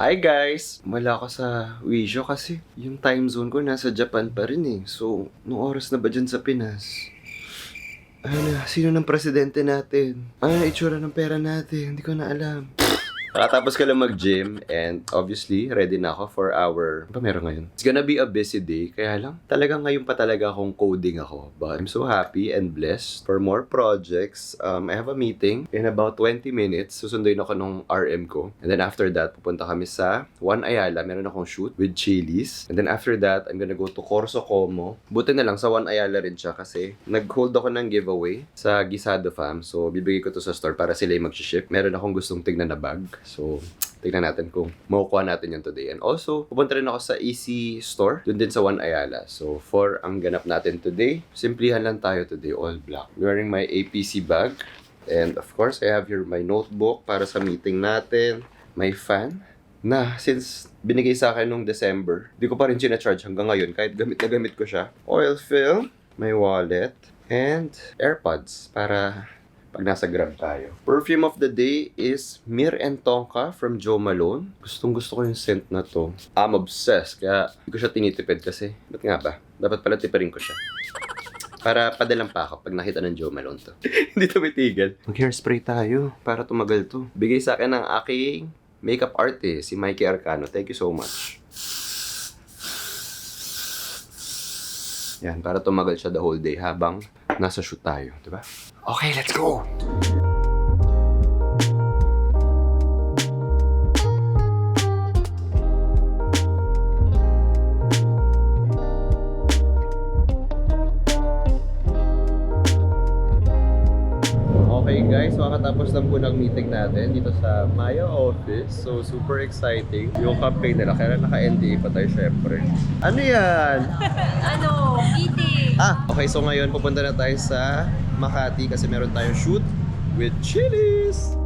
Hi guys! Wala ako sa Wisho kasi yung time zone ko nasa Japan pa rin eh. So, nung oras na ba dyan sa Pinas? Ano na, sino ng presidente natin? Ano na itsura ng pera natin? Hindi ko na alam. Nakatapos ka lang mag-gym and obviously, ready na ako for our... Ano ba meron ngayon? It's gonna be a busy day, kaya lang talagang ngayon pa talaga akong coding ako. But I'm so happy and blessed for more projects. I have a meeting in about 20 minutes. Susunduin ako nung RM ko. And then after that, pupunta kami sa One Ayala. Meron akong shoot with Chili's. And then after that, I'm gonna go to Corso Como. Buti na lang sa One Ayala rin siya kasi nag-hold ako ng giveaway sa Gisado Fam. So, bibigay ko to sa store para sila yung mag-ship. Meron akong gustong tignan na bag. So, tignan natin kung makukuha natin yun today. And also, pupunta rin ako sa EC Store, dun din sa One Ayala. So, for ang ganap natin today, simplihan lang tayo today, all black. I'm wearing my APC bag. And of course, I have here my notebook para sa meeting natin. My fan na since binigay sa akin nung December, di ko pa rin charge hanggang ngayon kahit gamit na gamit ko siya. Oil film, my wallet, and AirPods para pag nasa Grab tayo. Perfume of the day is Mir and Tonka from Jo Malone. Gustong gusto ko yung scent na to. I'm obsessed, kaya hindi ko siya tinitipid kasi, ba't nga ba? Dapat pala tipirin ko siya. Para padalang pa ako pag nakita ng Jo Malone to. Hindi tumitigil. Mag-hairspray tayo para tumagal to. Bigay sa akin ng aking makeup artist, si Mikey Arcano. Thank you so much. Yan, para tumagal siya the whole day habang nasa shoot tayo, di ba? Okay, let's go! Okay guys, makatapos lang po ng meeting natin dito sa Maya office. So, super exciting. Yung campaign nila, kaya naka-NDA pa tayo syempre. Ano yan? Meeting. Okay, so ngayon pupunta na tayo sa Makati kasi meron tayong shoot with Chili's.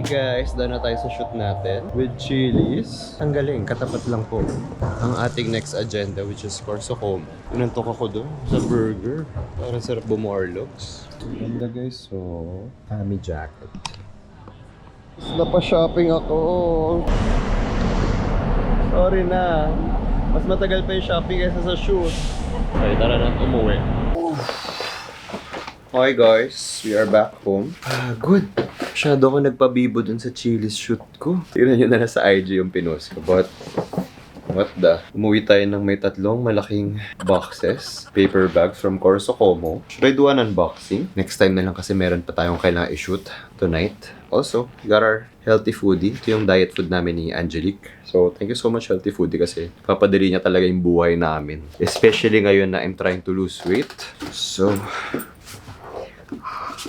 Guys, doon na tayo sa shoot natin with Chili's. Ang galing, katapat lang po ang ating next agenda which is Corso Como. Pinantok ako doon sa burger. Parang sarap bumorlogs. Ganda guys, so Tommy jacket. Napa-shopping ako. Sorry na. Mas matagal pa yung shopping kaysa sa shoot. Okay, tara na, umuwi. Okay guys, we are back home. Good. Masyado ako nagpabibo dun sa Chili's shoot ko. Tignan nyo na lang sa IG yung pinost ko. But, what the? Umuwi tayo ng may tatlong malaking boxes. Paper bags from Corso Como. Should I do an unboxing? Next time na lang kasi meron pa tayong kailangan i-shoot tonight. Also, we got our Healthy Foodie. Ito yung diet food namin ni Angelique. So, thank you so much Healthy Foodie kasi papadali niya talaga yung buhay namin. Especially ngayon na I'm trying to lose weight. So,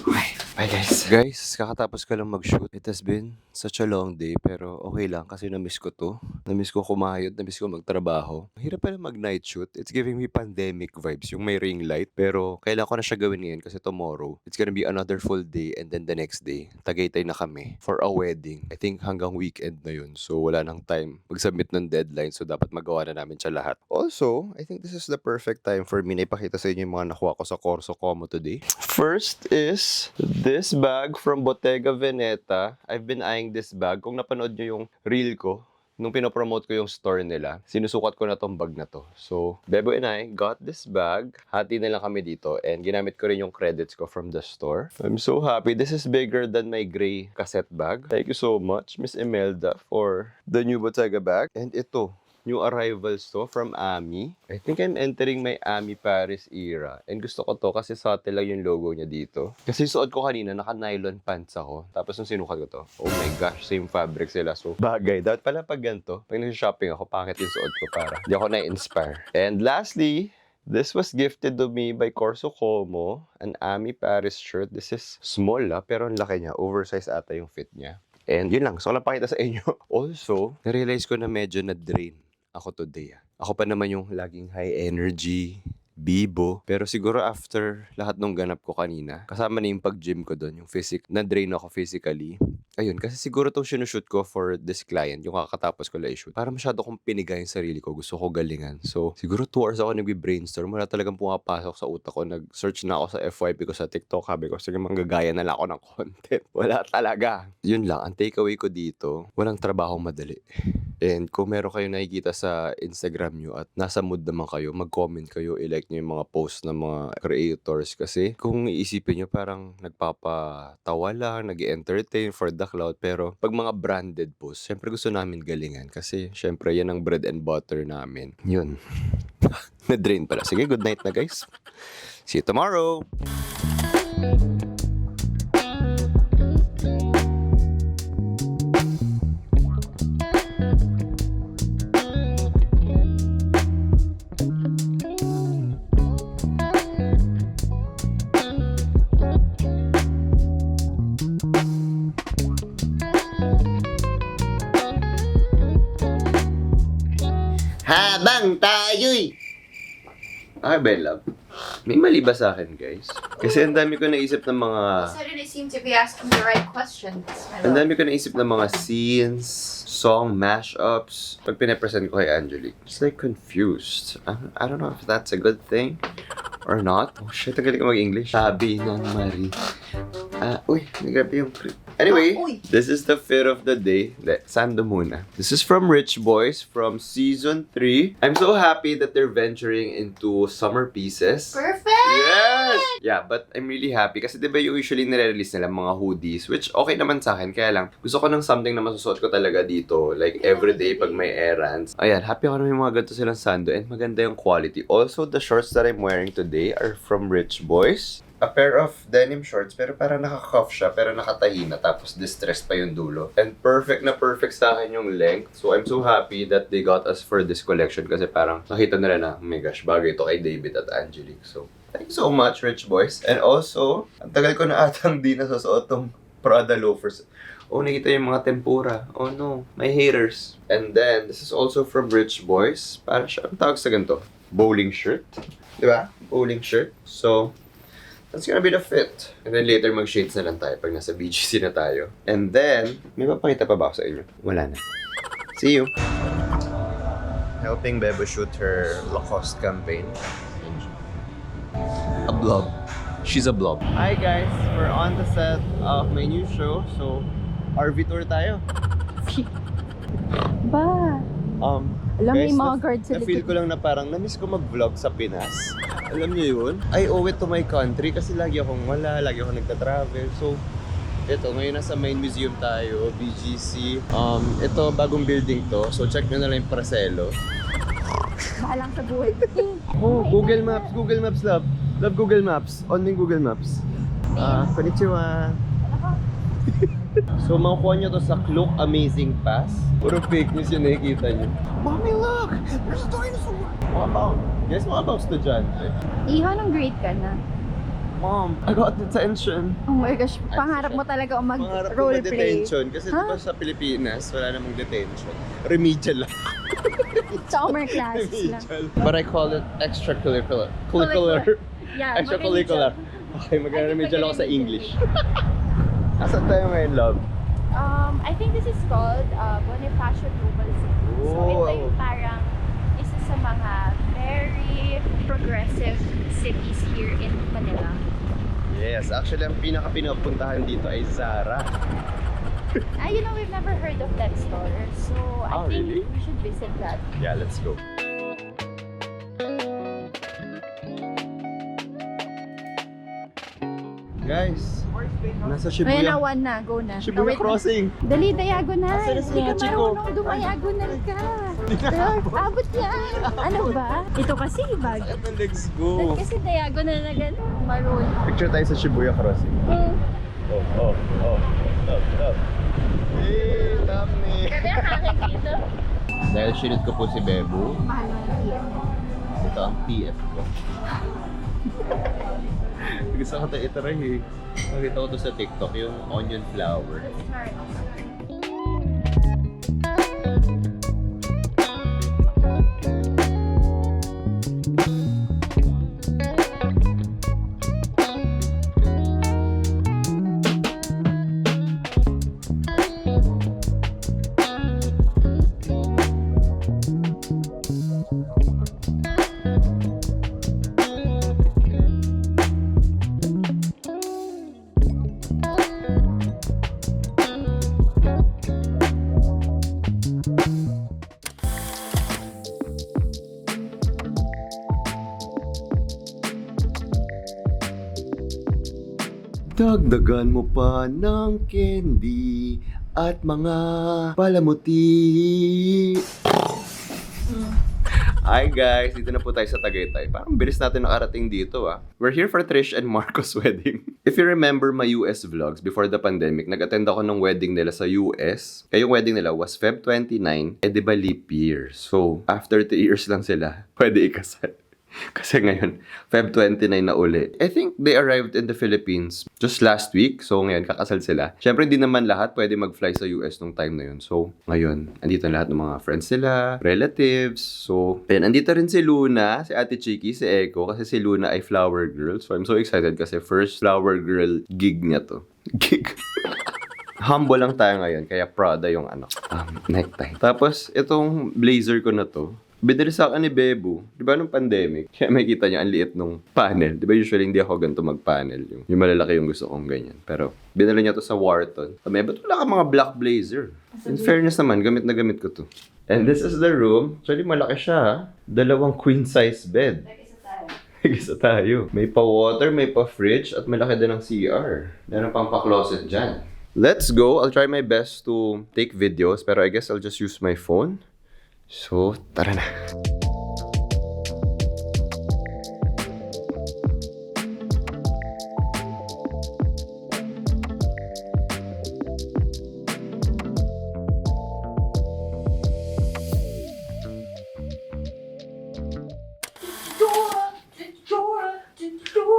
okay. Bye guys. Guys, kakatapos ko lang mag-shoot. It has been such a long day pero okay lang kasi na-miss ko to. Na-miss ko kumayod, na-miss ko magtrabaho. Mahirap pala mag-night shoot. It's giving me pandemic vibes, yung may ring light. Pero kailangan ko na siya gawin ngayon kasi tomorrow, it's gonna be another full day and then the next day, Tagaytay na kami for a wedding. I think hanggang weekend na yun. So wala nang time mag-submit ng deadline so dapat magawa na namin siya lahat. Also, I think this is the perfect time for me na ipakita sa inyo yung mga nakuha ko sa Corso Como today. First is this bag from Bottega Veneta. I've been eyeing this bag. Kung napanood nyo yung reel ko, nung pinopromote ko yung store nila, sinusukat ko na tong bag na to. So, Bebo and I got this bag. Hati na lang kami dito and ginamit ko rin yung credits ko from the store. I'm so happy. This is bigger than my gray cassette bag. Thank you so much, Miss Imelda, for the new Bottega bag. And ito, new arrivals to from Ami. I think I'm entering my Ami Paris era. And gusto ko to kasi subtle lang yung logo niya dito. Kasi suot ko kanina, naka-nylon pants ako. Tapos nung sinukat ko to, oh my gosh, same fabric sila. So, bagay. Dapat pala pag ganito, pag nag-shopping ako, pangit yung suot ko para di ako na-inspire. And lastly, this was gifted to me by Corso Como, an Ami Paris shirt. This is small pero ang laki niya. Oversized ata yung fit niya. And yun lang. So, lang pakita sa inyo. Also, narealize ko na medyo na-drain ako today. Ako pa naman yung laging high energy, bibo. Pero siguro after lahat ng ganap ko kanina, kasama na yung pag-gym ko doon, yung na-drain ako physically. Ayun, kasi siguro itong sinushoot ko for this client, yung kakatapos ko lang i-shoot. Para masyado kong pinigay yung sarili ko, gusto ko galingan. So, siguro 2 hours ako nagbi-brainstorm, wala talagang pumapasok sa utak ko. Nag-search na ako sa FYP ko sa TikTok, sabi ko, sige manggagaya na lang ako ng content. Wala talaga. Yun lang, ang takeaway ko dito, walang trabaho madali. And kung meron kayo nakikita sa Instagram nyo at nasa mood naman kayo, mag-comment kayo, i-like nyo yung mga post ng mga creators. Kasi kung iisipin nyo, parang nagpapatawa lang, nag-entertain for the cloud. Pero pag mga branded posts, syempre gusto namin galingan. Kasi syempre yan ang bread and butter namin. Yun. Na-drain pala. Sige, good night na guys. See you tomorrow! Habang tayo'y... Okay ba, love? May mali ba sa akin, guys? Kasi ang dami ko naisip ng mga... Suddenly seem to be asking the right questions. Ang dami ko naisip ng mga scenes, song mashups, pag pinapresent ko kay Angelique. Just like confused. I don't know if that's a good thing or not. Oh shit, ang galing ko mag-English. Sabi ng Marie. Uy, nagabi yung... Anyway, this is the fit of the day. Sando muna. This is from Rich Boys from season 3. I'm so happy that they're venturing into summer pieces. Perfect! Yes! Yeah, but I'm really happy kasi diba yung usually nire-release nila mga hoodies, which okay naman sa akin, kaya lang gusto ko ng something na masusuot ko talaga dito, like everyday pag may errands. Ayan, happy ako na may mga ganito silang sando and maganda yung quality. Also, the shorts that I'm wearing today are from Rich Boys. A pair of denim shorts, pero parang naka-cuff siya, pero nakatahi na, tapos distressed pa yung dulo. And perfect na perfect sa akin yung length. So I'm so happy that they got us for this collection kasi parang nakita nila na, oh my gosh, bagay ito kay David at Angelique. So, thank you so much, Rich Boys. And also, ang tagal ko na atang di nasusuot tong Prada loafers. Oh, nakita yung mga tempura. Oh no, my haters. And then, this is also from Rich Boys. Para siya, ang tawag sa ganito? Bowling shirt. Diba? Bowling shirt. So, that's gonna be the fit. And then later mag-shades na lang tayo pag nasa BGC na tayo. And then, may mapakita pa ba ako sa inyo? Wala na. See you! Helping Bebo shoot her Lacoste campaign. A blob. She's a blob. Hi guys! We're on the set of my new show. So, RV tour tayo. Ba? Alam mo yung mga guards sa na-feel ko lang na parang na-miss ko mag-vlog sa Pinas. Alam niyo yun? I owe it to my country kasi lagi akong wala, lagi akong nagta-travel. So, ito, ngayon nasa main museum tayo, BGC. Ito, bagong building to. So, check nyo na lang yung Paracelo. Bahalang sa buhay. Oh, Google Maps, Google Maps, love. Love Google Maps. On yung Google Maps. Konnichiwa. So, makukuha nyo to sa Klook Amazing Pass. Puro fake news yung nakikita nyo. Mommy, look! There's a dinosaur! Mga about? Guys, mga about estudyante. Iho, nung grade ka na? Mom, I got detention. Oh my gosh, pangarap mo talaga Pangarap ko ba mag-roleplay. detention? Kasi Huh? diba sa Pilipinas, wala namang detention. Remedial lang. Summer classes lang. But I call it extracurricular. Yeah, Extracurricular. Okay, mag-remedial ako sa English. Asan tayo ngayon, love? I think this is called Bonifacio Global City. So Oh. ito yung parang isa sa mga very progressive cities here in Manila. Yes, actually, ang pinaka-pinupuntahan dito ay Zara. You know, we've never heard of that store. So I think Really? we should visit that. Yeah, let's go. Guys, nasa Ayan na, Shibuya. one na. Go na. Shibuya Wait. crossing. Dali, diagonal. Asan na si Hindi ka Chico? marunong dumayagonal ka. Abot yan. Ano ba? Ito kasi bag. Let's go. Kasi diagonal na gano'n. Maroon. Picture tayo sa Shibuya crossing. Oh. Hey, dami. Gabi ang hangin dito. Dahil sinut ko po si Bebo, Mahal ng PM. ito ang PF ko. Gusto ko ito itry eh. Nakita ko to sa TikTok, yung onion flower. Dagdagan mo pa ng candy at mga palamuti. Hi guys, dito na po tayo sa Tagaytay. Parang bilis natin nakarating dito ah. We're here for Trish and Marco's wedding. If you remember my US vlogs before the pandemic, nag-attend ako ng wedding nila sa US. Yung wedding nila was Feb 29, di ba leap year? So, after 3 years lang sila, pwede ikasal. Kasi ngayon, Feb 29 na uli. I think they arrived in the Philippines just last week. So, ngayon, kakasal sila. Siyempre, hindi naman lahat pwede mag-fly sa US nung time na yun. So, ngayon, andito na lahat ng mga friends nila, relatives. So, ayan, andito rin si Luna, si Ate Chiki, si Echo. Kasi si Luna ay flower girl. So, I'm so excited kasi first flower girl gig niya to. Gig. Humble lang tayo ngayon, kaya Prada yung necktie. Tapos, itong blazer ko na to, binili sa akin ni Bebo. Di ba nung pandemic? Kaya may kita niya, ang liit nung panel. Di ba usually hindi ako ganito mag-panel. Yung malalaki yung gusto kong ganyan. Pero binili niya to sa Wharton. Sabi, ba't wala ka mga black blazer? In fairness naman, gamit na gamit ko to. And this is the room. Actually, malaki siya ha. 2 queen size bed. Isa tayo. May pa-water, may pa-fridge, at malaki din ang CR. Meron pang pa-closet dyan. Let's go. I'll try my best to take videos, pero I guess I'll just use my phone. So, tara na.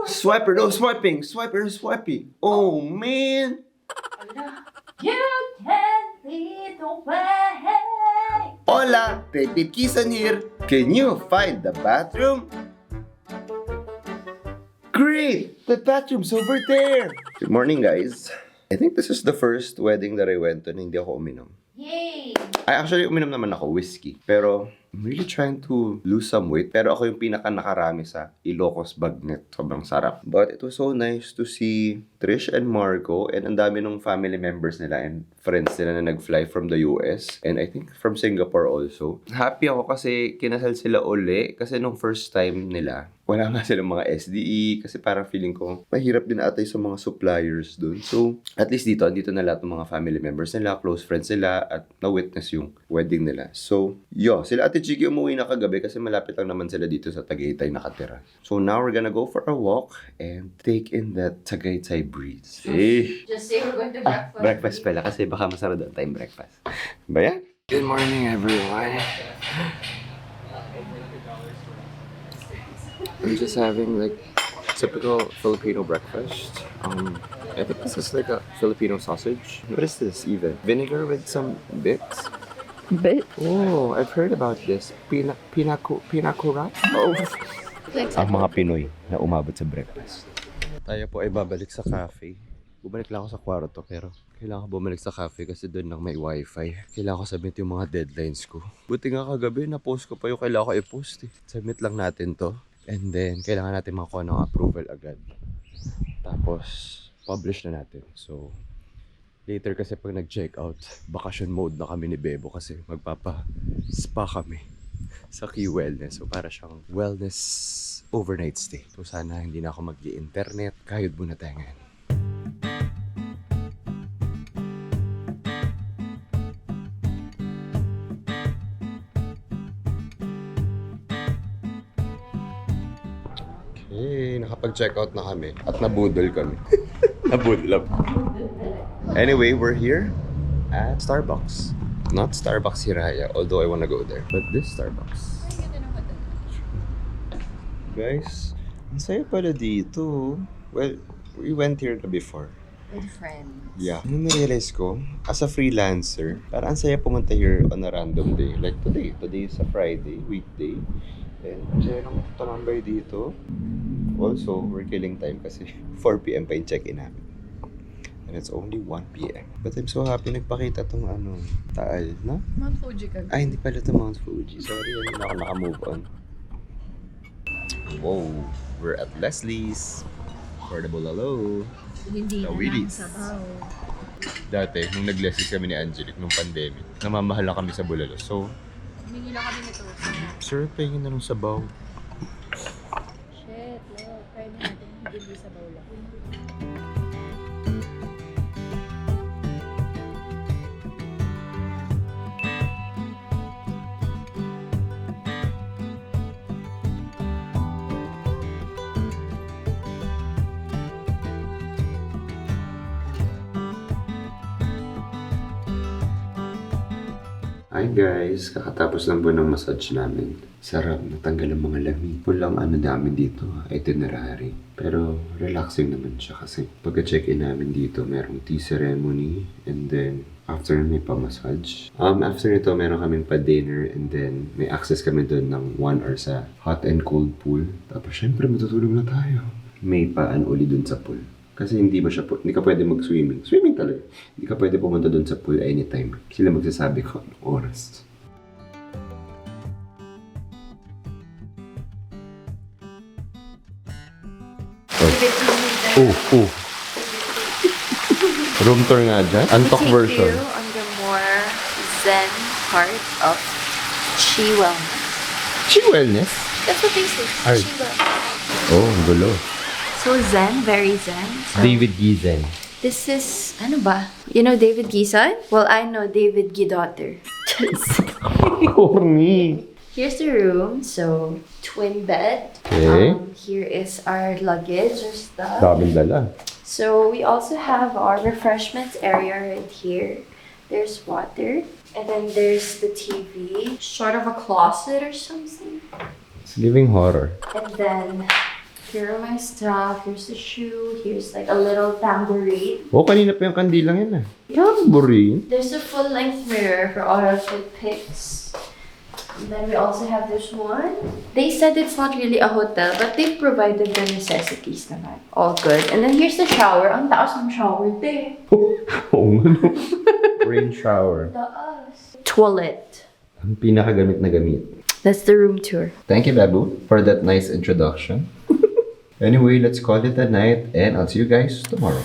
Swiper, no swiping. Swiper, no swiping. Oh, man. You can lead the way. Hola, Petit Kisan here. Can you find the bathroom? Great! The bathroom's over there! Good morning, guys. I think this is the first wedding that I went to na hindi ako uminom. Yay! Actually, uminom naman ako, whiskey. Pero, I'm really trying to lose some weight. Pero ako yung pinaka-nakarami sa Ilocos Bagnet. Sobrang sarap. But it was so nice to see Trish and Marco. And ang dami ng family members nila and friends nila na nag-fly from the US. And I think from Singapore also. Happy ako kasi kinasal sila uli. Kasi nung first time nila, wala nga silang mga SDE. Kasi parang feeling ko, mahirap din atay sa mga suppliers dun. So, at least dito, andito na lahat ng mga family members nila, close friends nila, at na-witness yung wedding nila. So, sila Ate Chiki umuwi na kagabi kasi malapit lang naman sila dito sa Tagaytay nakatira. So, now we're gonna go for a walk and take in that Tagaytay breeze. Just say we're going to breakfast. Breakfast pala kasi baka masarap doon tayong breakfast. Ba yan? Good morning, everyone. I'm just having like typical Filipino breakfast. I think this is like a Filipino sausage. What is this even? Vinegar with some bits? But, Oh, I've heard about this. Pinakurat? Oh. Ang mga Pinoy na umabot sa breakfast. Tayo po ay babalik sa cafe. Bumalik lang ako sa kwarto pero kailangan ko bumalik sa cafe kasi doon lang may wifi. Kailangan ko submit yung mga deadlines ko. Buti nga kagabi na-post ko pa yung kailangan ko i-post eh. Submit lang natin to. And then, kailangan natin makakuha ng approval agad. Tapos, publish na natin. So, later kasi pag nag-check out, vacation mode na kami ni Bebo kasi magpapa-spa kami sa Key Wellness. So, para siyang wellness overnight stay. So, sana hindi na ako mag-i-internet. Kayod muna tayo ngayon. Okay, nakapag-check out na kami at nabudol kami. Nabudol. Anyway, we're here at Starbucks. Not Starbucks Hiraya, although I wanna go there. But this Starbucks. Guys, ang saya pala dito. Well, we went here before. With friends. Yeah. Ano na-realize ko, as a freelancer, parang ang saya pumunta here on a random day. Like today. Today is a Friday, weekday. And ang saya nang tumambay dito. Also, we're killing time kasi 4 p.m. pa yung check-in namin. And it's only 1 p.m. But I'm so happy nagpakita tong Taal, no? Mount Fuji ka. Ay, hindi pala ito Mount Fuji. Sorry, hindi na ako naka-move on. Whoa, we're at Leslie's. For the Bulalo. Hindi The na lang Willy's. sabaw. Dati, nung nag-Leslie's kami ni Angelique nung pandemic, namamahal lang kami sa Bulalo. So, Humingi lang kami nito. sir, pahingin na nung sabaw. Shit, Leo. Try na natin. Hindi sabaw lang. Hi guys, kakatapos lang po ng massage namin. Sarap, natanggal ang mga lamig. Walang ano namin dito, itinerary. Pero relaxing naman siya kasi pagka-check-in namin dito, merong tea ceremony and then after may pa-massage. After nito, meron kaming pa-dinner and then may access kami doon ng 1 hour sa hot and cold pool. Tapos syempre matutulog na tayo. May paan uli doon sa pool. Kasi hindi ka pwede mag-swimming. Swimming talaga. Hindi ka pwede pumunta doon sa pool anytime. Sila magsasabi ko anong oras. Oh. Room tour nga dyan. Antok version. Take you on the more zen part of Chi Wellness. Chi Wellness? That's what they say. Ay. Chi Wellness. Oh, ang gulo. So zen, very zen. So David Gizen. this is, ano ba? You know David Gisan? Well, I know David Gidotter. Corny. Here's the room. So, twin bed. Okay. Here is our luggage or stuff. Daming dala. So, we also have our refreshments area right here. There's water. And then there's the TV. Sort of a closet or something. It's giving horror. And then, here are my stuff. Here's the shoe. Here's like a little tambourine. Oh, kanina pa yung kandilang yan ah. Tambourine. There's a full-length mirror for all our fit pics. And then we also have this one. They said it's not really a hotel, but they've provided the necessities naman. All good. And then here's the shower. Ang taas ng shower there. Oo nga no. Rain shower. Taas. Toilet. Ang pinakagamit na gamit. That's the room tour. Thank you, Babu, for that nice introduction. Anyway, let's call it a night and I'll see you guys tomorrow.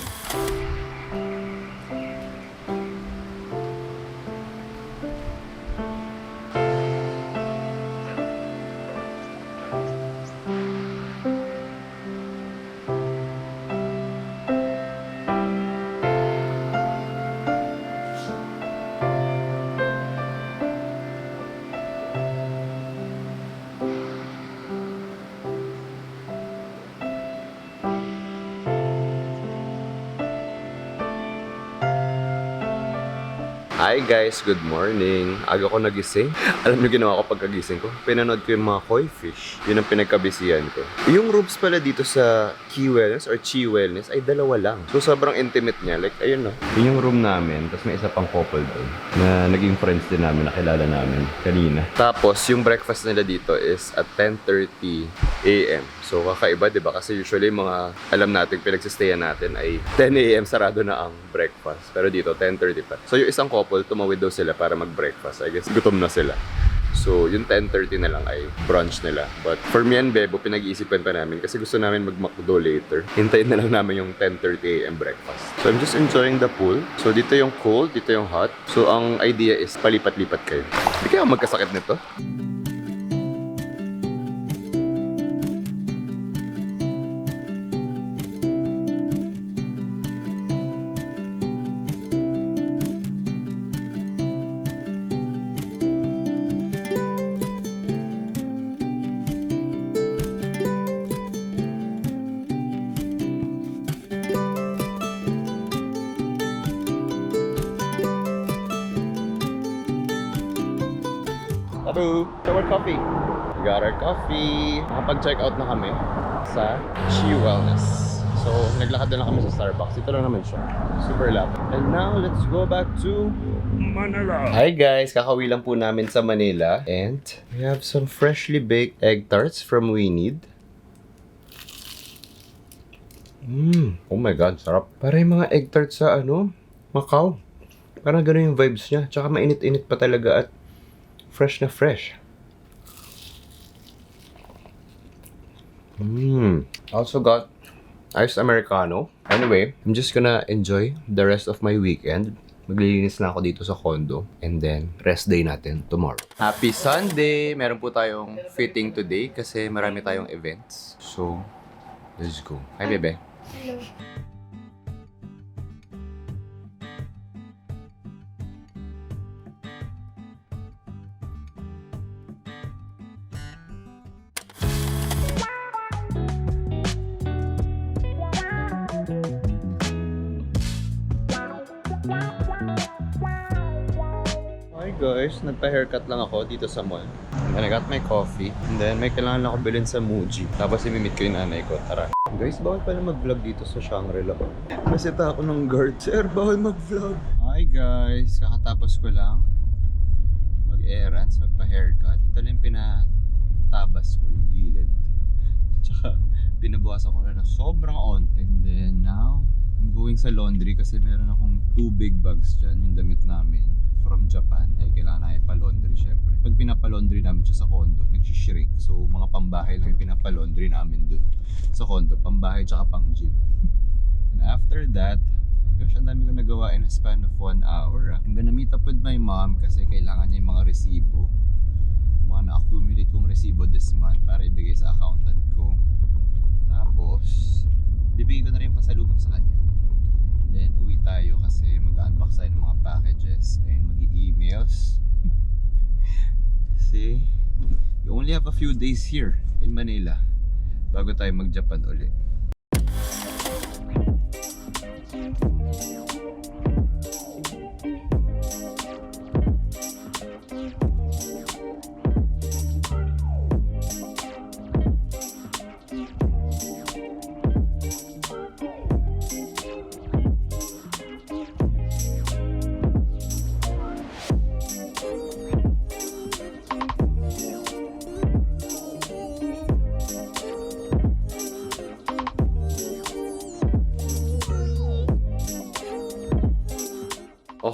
Hi guys, good morning. Aga ko nagising. Alam niyo ginawa ko pagkagising ko? Pinanood ko yung mga koi fish. Yun ang pinagkabisihan ko. Yung rooms pala dito sa Key Wellness or Chi Wellness ay dalawa lang. So sobrang intimate niya. Like, ayun no. Yun yung room namin. Tapos may isa pang couple doon na naging friends din namin, nakilala namin kanina. Tapos yung breakfast nila dito is at 10:30 a.m. So kakaiba, di ba? Kasi usually mga alam natin, pinagsistayan natin ay 10 a.m. sarado na ang breakfast. Pero dito, 10:30 pa. So yung isang couple, tumawid daw sila para mag-breakfast. I guess gutom na sila. So yung 10:30 na lang ay brunch nila. But for me and Bebo, pinag-iisipan pa namin kasi gusto namin mag-McDo later. Hintayin na lang namin yung 10:30 a.m. breakfast. So I'm just enjoying the pool. So dito yung cold, dito yung hot. So ang idea is palipat-lipat kayo. Hindi kayo magkasakit nito? Hello! So our coffee. We got our coffee. Nakapag-check out na kami sa Chi Wellness. So, naglakad na lang kami sa Starbucks. Ito lang naman siya. Super lapit. And now, let's go back to Manila. Hi guys! Kakawi lang po namin sa Manila. And we have some freshly baked egg tarts from We Need. Oh my God, sarap. Para yung mga egg tarts sa Macau. Parang gano'n yung vibes niya. Tsaka mainit-init pa talaga at fresh na fresh. Also got iced Americano. Anyway, I'm just gonna enjoy the rest of my weekend. Maglilinis na ako dito sa condo. And then, rest day natin tomorrow. Happy Sunday! Meron po tayong fitting today kasi marami tayong events. So, let's go. Hi, bebe. Hello. Hi guys, nagpa-haircut lang ako dito sa mall. And then I got my coffee. And then may kailangan ako bilhin sa Muji. Tapos imimit ko yung nanay ko. Tara. Guys, bawal pala mag-vlog dito sa Shangri-La. Kasi ako ng guard. Sir, bawal mag-vlog. Hi guys, kakatapos ko lang mag-errands, magpa-haircut. Ito lang pinatabas ko, yung gilid. Tsaka pinabawasan ko na sobrang onte. And then now, I'm going sa laundry kasi meron akong 2 big bags dyan, yung damit namin from Japan. Ay kailangan na ipa-laundry syempre. Pag pinapa-laundry namin siya sa condo, nag-shrink. So mga pambahay lang yung pinapa-laundry namin dun sa condo. Pambahay tsaka pang gym. And after that, gosh, ang dami ko nagawa in a span of 1 hour. I'm gonna meet up with my mom kasi kailangan niya yung mga resibo. Mga na-accumulate kong resibo this month para ibigay sa accountant ko. Tapos, bibigay ko na rin pasalubong sa kanya. Then, uwi tayo kasi mag-unbox tayo ng mga packages and mag-i-emails. Kasi, we only have a few days here in Manila bago tayo mag-Japan ulit.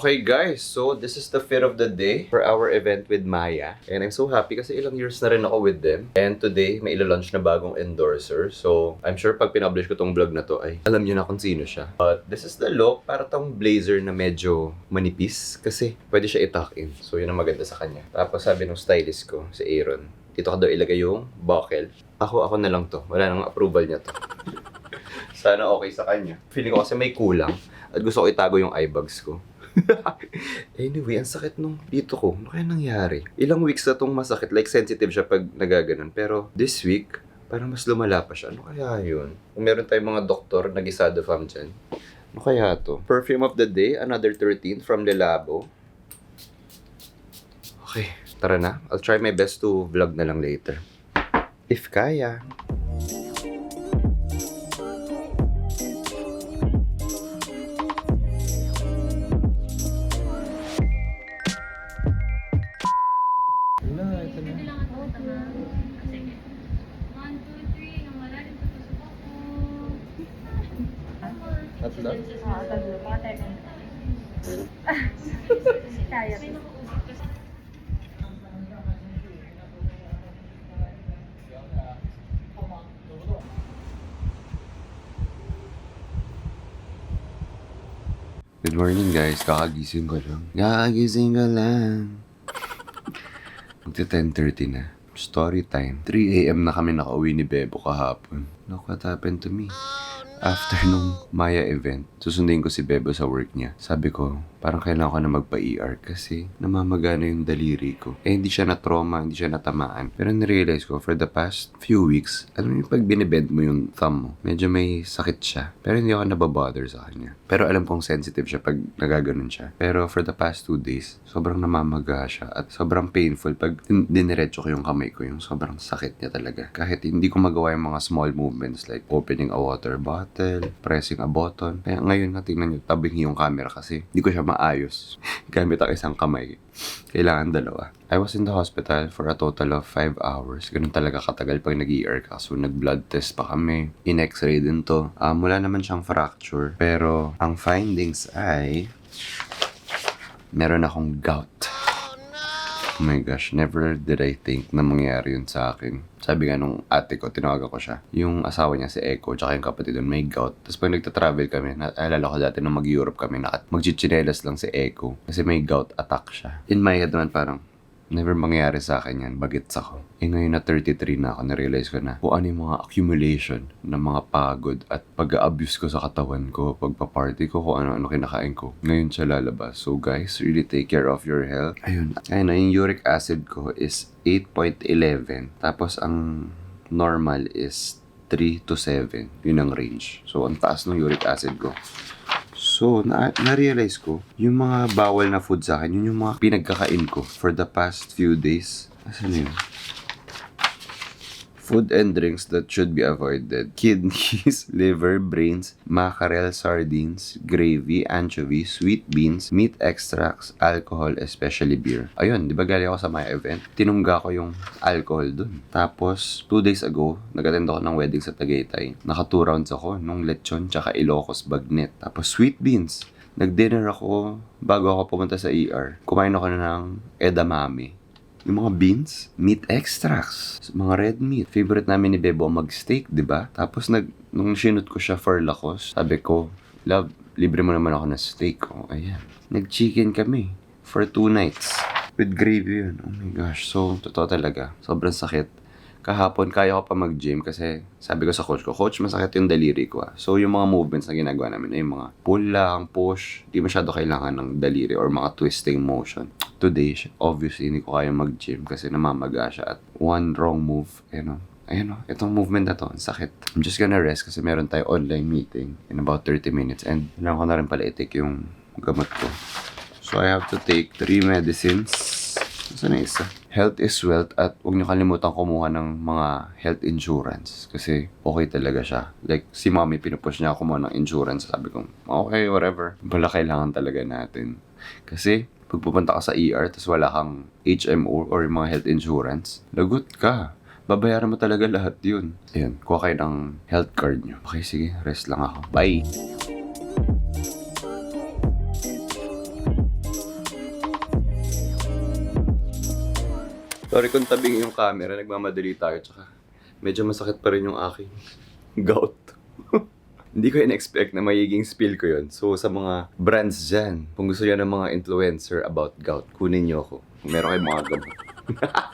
Okay guys, so this is the fit of the day for our event with Maya. And I'm so happy kasi ilang years na rin ako with them. And today, may ila-launch na bagong endorser. So, I'm sure pag pinublish ko tong vlog na to ay alam niyo na kung sino siya. But this is the look, para tong blazer na medyo manipis kasi pwede siya i-tuck in. So, yun ang maganda sa kanya. Tapos sabi ng stylist ko, si Aaron, dito ka daw ilagay yung buckle. Ako na lang to. Wala nang approval niya to. Sana okay sa kanya. Feeling ko kasi may kulang at gusto ko itago yung eye bags ko. Anyway, ang sakit nung dito ko. Ano kaya nangyari? Ilang weeks na tong masakit. Like, sensitive siya pag nagaganon. Pero this week, parang mas lumala pa siya. Ano kaya yun? Kung meron tayong mga doktor na gisado fam dyan. Ano kaya to? Perfume of the day, another 13 from Le Labo. Okay, tara na. I'll try my best to vlog na lang later. If kaya. Tatlo? Oo, tatlo. Mga 10 minutes. Kaya. Good morning guys, kakagising ko lang. Kakagising ko lang. Magti 10:30 na. Story time. 3 AM na kami nakauwi ni Bebo kahapon. Look what happened to me. After nung Maya event, susundin ko si Bebo sa work niya. Sabi ko, parang kailangan ko na magpa-ER kasi namamagana yung daliri ko. Eh, hindi siya na-trauma, hindi siya natamaan. Pero narealize ko, for the past few weeks, alam mo yung pag binibend mo yung thumb mo, medyo may sakit siya. Pero hindi ako nababother sa kanya. Pero alam kong sensitive siya pag nagaganon siya. Pero for the past 2 days, sobrang namamaga siya at sobrang painful pag diniretso ko yung kamay ko, yung sobrang sakit niya talaga. Kahit hindi ko magawa yung mga small movements like opening a water bottle, pressing a button. Kaya ngayon tingnan nyo, tabing yung camera kasi hindi ko siya maayos. Gamit ang isang kamay. Kailangan dalawa. I was in the hospital for a total of 5 hours. Ganun talaga katagal pag nag-ER ka. So, nag-blood test pa kami. In-x-ray din to. Wala naman siyang fracture. Pero, ang findings ay meron akong gout. Oh my gosh, never did I think na mangyayari yun sa akin. Sabi nga nung ate ko, tinawagan ko siya. Yung asawa niya si Echo, tsaka yung kapatid doon, may gout. Tapos pag nagta-travel kami, naalala ko dati nung mag-Europe kami, magchichinelas lang si Echo. Kasi may gout attack siya. In my head naman parang, never mangyayari sa akin yan, bagets ako. Eh ngayon na 33 na ako, na-realize ko na kung ano yung mga accumulation ng mga pagod at pag-abuse ko sa katawan ko, pagpa-party ko, kung ano-ano kinakain ko. Ngayon siya lalabas. So guys, really take care of your health. Ayun na, yung uric acid ko is 8.11. Tapos ang normal is 3 to 7. Yun ang range. So ang taas ng uric acid ko. So So, na-realize ko, yung mga bawal na food sa akin, yun yung mga pinagkakain ko for the past few days. Asan yun? Food and drinks that should be avoided. Kidneys, liver, brains, mackerel, sardines, gravy, anchovies, sweet beans, meat extracts, alcohol, especially beer. Ayun, di ba galing ako sa my event? Tinungga ko yung alcohol dun. Tapos, 2 days ago, nag-attend ako ng wedding sa Tagaytay. Naka 2 rounds ako nung lechon tsaka Ilocos Bagnet. Tapos, sweet beans. Nag-dinner ako bago ako pumunta sa ER. Kumain ako ng edamame. Yung mga beans, meat extracts, mga red meat. Favorite namin ni Bebo mag-steak, di ba? Tapos nung sinut ko siya for lakos, sabi ko, love, libre mo naman ako ng steak. Oh, ayan. Nag-chicken kami for 2 nights. With gravy yun. Oh my gosh. So, totoo talaga. Sobrang sakit. Kahapon, kaya ko pa mag-gym kasi sabi ko sa coach ko, Coach, masakit yung daliri ko. So, yung mga movements na ginagawa namin ay yung mga pull lang, push. Di masyado kailangan ng daliri or mga twisting motion. Today, obviously, hindi ko kaya mag-gym kasi namamaga siya at one wrong move, ayun o, itong movement na to, ang sakit. I'm just gonna rest kasi meron tayo online meeting in about 30 minutes and kailangan ko na rin pala i-take yung gamot ko. So, I have to take 3 medicines. Saan na isa? Health is wealth at huwag niyo kalimutan kumuha ng mga health insurance kasi okay talaga siya. Like, si mommy pinupush niya ako kumuha ng insurance. Sabi ko, okay, whatever. Wala kailangan talaga natin. Kasi, pag pupunta ka sa ER tapos wala kang HMO or mga health insurance, lagot ka. Babayaran mo talaga lahat yun. Ayun, kuha kayo ng health card nyo. Okay, sige, rest lang ako. Bye! Sorry kung tabing yung camera, nagmamadali tayo, tsaka medyo masakit pa rin yung aking gout. Hindi ko in-expect na magiging spill ko yun. So, sa mga brands dyan, kung gusto nyo ng mga influencer about gout, kunin nyo ako. Kung meron kayong mga gamot.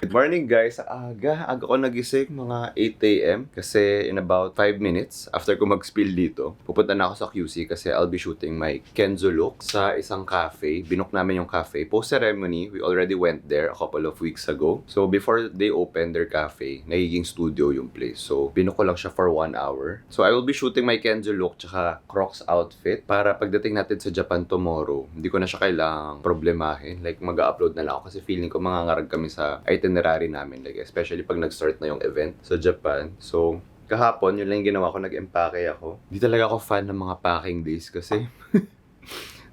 Good morning guys, aga ko nagising mga 8 a.m. kasi in about 5 minutes after ko mag-spill dito, pupunta na ako sa QC kasi I'll be shooting my Kenzo look sa isang cafe. Binook namin yung cafe. Post ceremony, we already went there a couple of weeks ago. So before they open their cafe, nagiging studio yung place. So binook ko lang siya for 1 hour. So I will be shooting my Kenzo look tsaka Crocs outfit para pagdating natin sa Japan tomorrow, hindi ko na siya kailangang problemahin. Like mag-upload na lang ako kasi feeling ko mangangarag kami sa itinerary namin, like especially pag nag-start na yung event sa Japan. So, kahapon, yun lang yung ginawa ko, nag-empake ako. Di talaga ako fan ng mga packing days kasi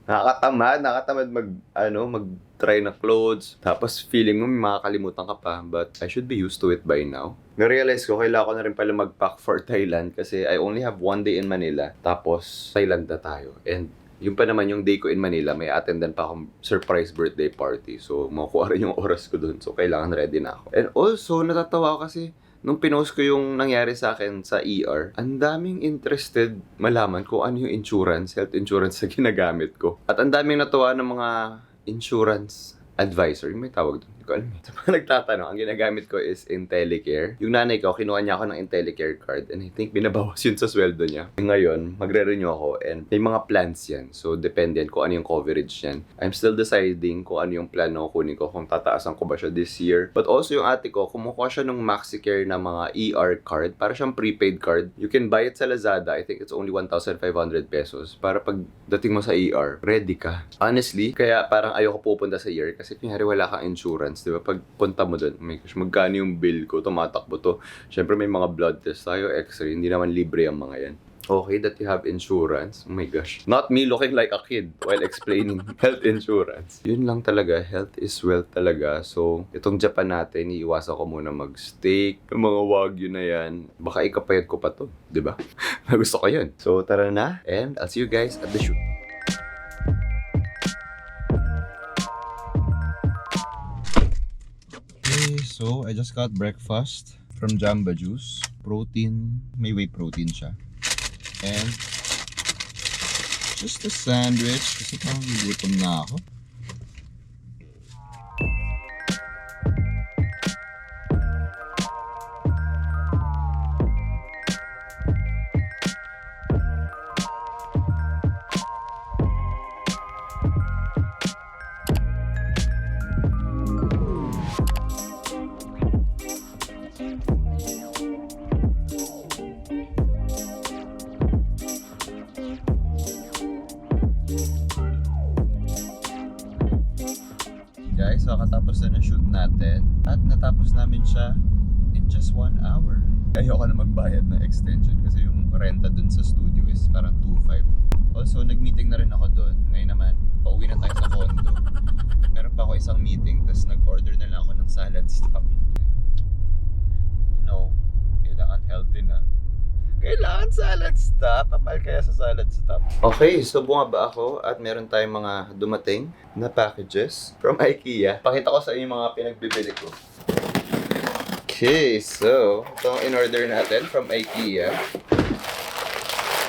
nakakatamad mag-try na clothes. Tapos feeling mo may makakalimutan ka pa, but I should be used to it by now. Na-realize ko, kailangan ko na rin pala mag-pack for Thailand kasi I only have 1 day in Manila. Tapos, Thailand na tayo. And yung pa naman yung day ko in Manila, may attendan pa akong surprise birthday party. So, makukuha rin yung oras ko dun. So, kailangan ready na ako. And also, natatawa ako kasi nung pinost ko yung nangyari sa akin sa ER, ang daming interested malaman kung ano yung insurance, health insurance na ginagamit ko. At ang daming natuwa ng mga insurance advisor, yung may tawag doon. Hindi ko alam. Sa mga nagtatanong, ang ginagamit ko is IntelliCare. Yung nanay ko, kinuha niya ako ng IntelliCare card and I think binabawas yun sa sweldo niya. Ngayon, magre-renew ako and may mga plans yan. So, depende yan kung ano yung coverage yan. I'm still deciding kung ano yung plan na kukunin ko, kung tataasan ko ba siya this year. But also yung ate ko, kumukuha siya ng MaxiCare na mga ER card. Para siyang prepaid card. You can buy it sa Lazada. I think it's only 1,500 pesos. Para pag dating mo sa ER, ready ka. Honestly, kaya parang ayoko pupunta sa ER kasi kunyari wala kang insurance, di ba? Pag punta mo doon, my gosh, magkano yung bill ko, tumatakbo to. Siyempre may mga blood test tayo, x-ray, hindi naman libre ang mga yan. Okay that you have insurance. Oh my gosh. Not me looking like a kid while explaining health insurance. Yun lang talaga, health is wealth talaga. So, itong Japan natin, iiwasan ko muna mag-steak, yung mga wagyu na yan. Baka ikapayat ko pa to, di ba? Gusto ko yun. So, tara na, and I'll see you guys at the shoot. So, I just got breakfast from Jamba Juice. Protein, may whey protein siya. And just a sandwich kasi parang gugutom na ako. guys, so katapos na ng shoot natin at natapos namin siya in just 1 hour. Ayoko na magbayad ng extension kasi yung renta dun sa studio is parang 2.5. Also, nag-meeting na rin ako dun. Ngayon naman, pauwi na tayo sa condo. Meron pa ako isang meeting, tapos nag-order na lang ako ng salad stop. You know, kailangan healthy na. Kailangan salad stop. Pamal kaya sa salad stop. Okay, so bumaba ako at meron tayong mga dumating na packages from IKEA. Pakita ko sa inyo mga pinagbibili ko. Okay, so ito ang in-order natin from IKEA.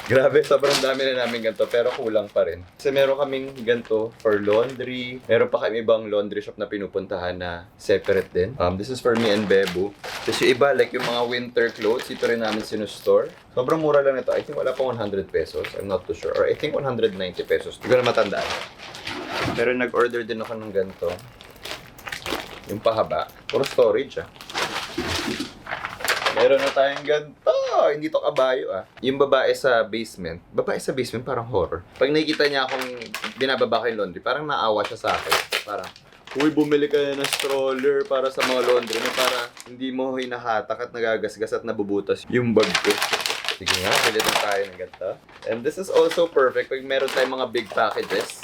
Grabe, sobrang dami na namin ganito pero kulang pa rin. Kasi meron kaming ganito for laundry. Meron pa kami ibang laundry shop na pinupuntahan na separate din. This is for me and Bebu. Tapos yung iba, like yung mga winter clothes, ito rin namin sinustore. Sobrang mura lang ito. I think wala pa 100 pesos. I'm not too sure. Or I think 190 pesos. Hindi ko na matandaan. Pero nag-order din ako ng ganito. Yung pahaba. Puro storage Meron na tayong ganito. Hindi to kabayo Yung babae sa basement. Babae sa basement parang horror. Pag nakikita niya akong binababa ko yung laundry, parang naawa siya sa akin. Parang, uy, bumili ka na ng stroller para sa mga laundry na para hindi mo hinahatak at nagagasgas at nabubutas yung bag ko. Sige nga, pili na tayo ng ganito. And this is also perfect pag meron tayong mga big packages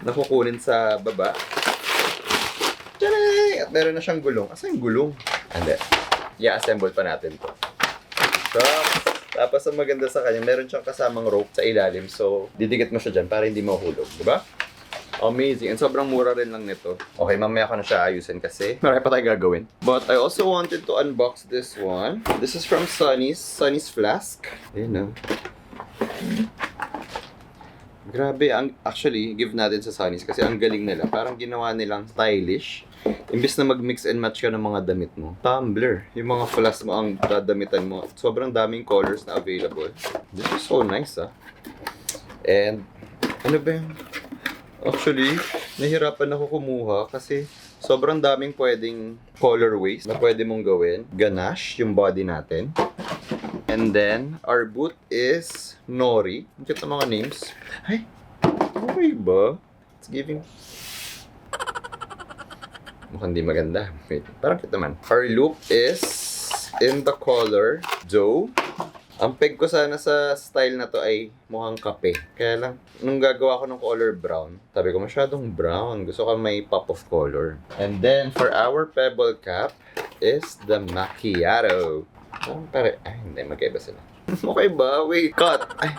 na kukunin sa baba. Tcharay! At meron na siyang gulong. Asa yung gulong? Hindi. I-assemble pa natin to. So, tapos ang maganda sa kanya, meron siyang kasamang rope sa ilalim. So, didikit mo siya dyan para hindi mahulog. Diba? Amazing. And sobrang mura rin lang nito. Okay, mamaya ko na siya ayusin kasi marami pa tayo gagawin. But I also wanted to unbox this one. This is from Sunny's Flask. Ayun Grabe, actually, give natin sa Sunny's kasi ang galing nila. Parang ginawa nilang stylish. Imbis na mag-mix and match ka ng mga damit mo. Tumbler. Yung mga flask mo ang dadamitan mo. Sobrang daming colors na available. This is so nice And, ano ba yun? Actually, nahirapan ako kumuha kasi sobrang daming pwedeng colorways na pwede mong gawin. Ganache, yung body natin. And then, our boot is Nori. Ang cute ng mga names. Ay, okay ba? It's giving... Mukhang di maganda. Wait, parang cute naman. Our loop is in the color Joe. Ang peg ko sana sa style na to ay mukhang kape. Kaya lang, nung gagawa ko ng color brown, sabi ko masyadong brown. Gusto ko may pop of color. And then, for our pebble cap is the macchiato. Ay, hindi. Magkaiba sila. Okay ba? Wait, cut! Ay.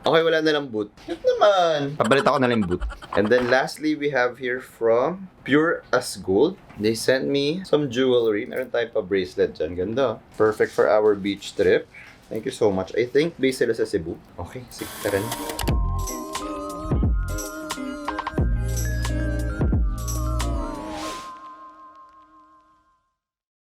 Okay, wala na lang boot. Cute naman! Pabalita ko na lang boot. And then lastly, we have here from Pure as Gold. They sent me some jewelry. Meron tayo pa bracelet dyan. Ganda. Perfect for our beach trip. Thank you so much. I think based sila sa Cebu. Okay, sige, tara na.